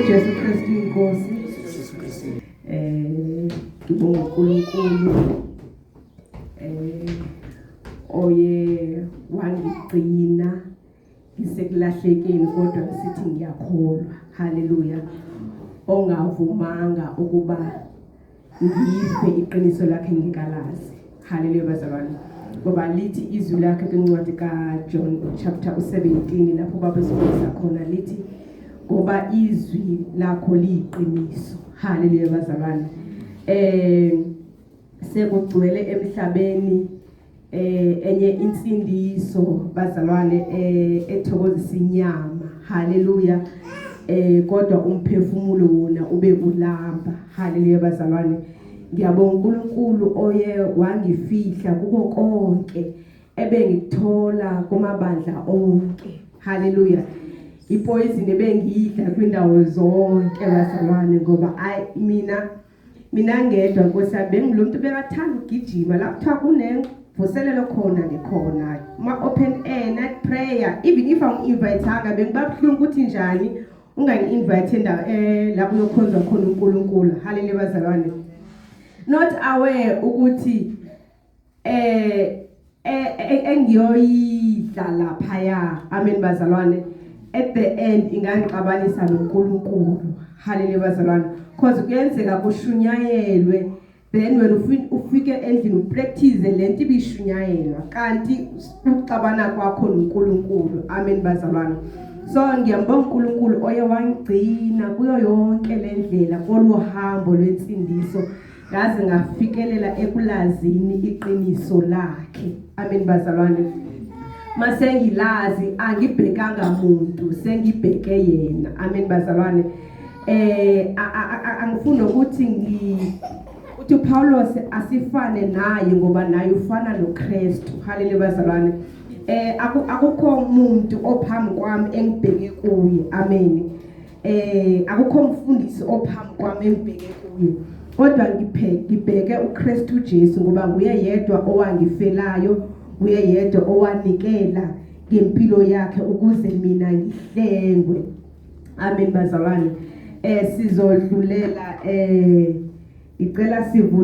uJesu Kristu inkosi. Ngibonga uNkulunkulu oye wangigcina ngisekulahlekeni kodwa ngisithi ngiyakholwa. Haleluya. Ongavumanga ukuba ngife iqiniso lakhe ngikalazi. Haleluya bazalwane. Ngoba lithi izwi lakhe kwincwadi kaJohn chapter 17 lapho babesifundisa khona lithi ngoba izwi lakho liyiqiniso. Haleluya bazalwane. Sekugcwele emhlabeni enye insindiso bazalwane ethokozisa inyama. Haleluya. Kodwa umphefumulo wona ube ulamba. Haleluya bazalwane. Ngiyabonga uNkulunkulu oye wangifihla kuko konke ebengithola kumabandla onke. Haleluya. Ipoison ebengiyidla kwindawo zonke bazalwane ngoba mina ngedwa nkosi bengilomuntu bengathanda ukugijima la kuthiwa kunevuselelo khona ngikhona ma open air night prayer even if invite anga bengibabhlungu ukuthi njani ungangi-invite la kuyokhonzwa khona uNkulunkulu. Haleluya bazalwane. Not aware ukuthi engiyoyidla laphaya. Amen bazalwane. At the end ingangixabanisa noNkulunkulu. Haleluya bazalwane. Because kuyenzeka kushunyayelwe then when ufike endlini upractice lento ibishunyayelwa kanti ucabana kwakho noNkulunkulu. Amen bazalwane. So ngiyambonga uNkulunkulu oye wangigcina kuyo yonke lendlela koluhambo lwensindiso ngaze ngafikelela ekulazini iqiniso lakhe. Amen bazalwane. Masengilazi angibhekanga umuntu sengibheke yena. Amen bazalwane. Angifuna ukuthi uthi Paulos asifane naye ngoba naye ufana noKristu. Haleluya bazalwane. Akukho umuntu ophambi kwami engibheke kuye. Amen. Akukho umfundisi ophambi kwami engibheke kuye. Kodwa ngibheke uKristu Jesu ngoba nguye yedwa owangifelayo, nguye yedwa owanikela ngempilo yakhe ukuze mina ngihlengwe. Amen bazalwane. Sizodlulela icela sivule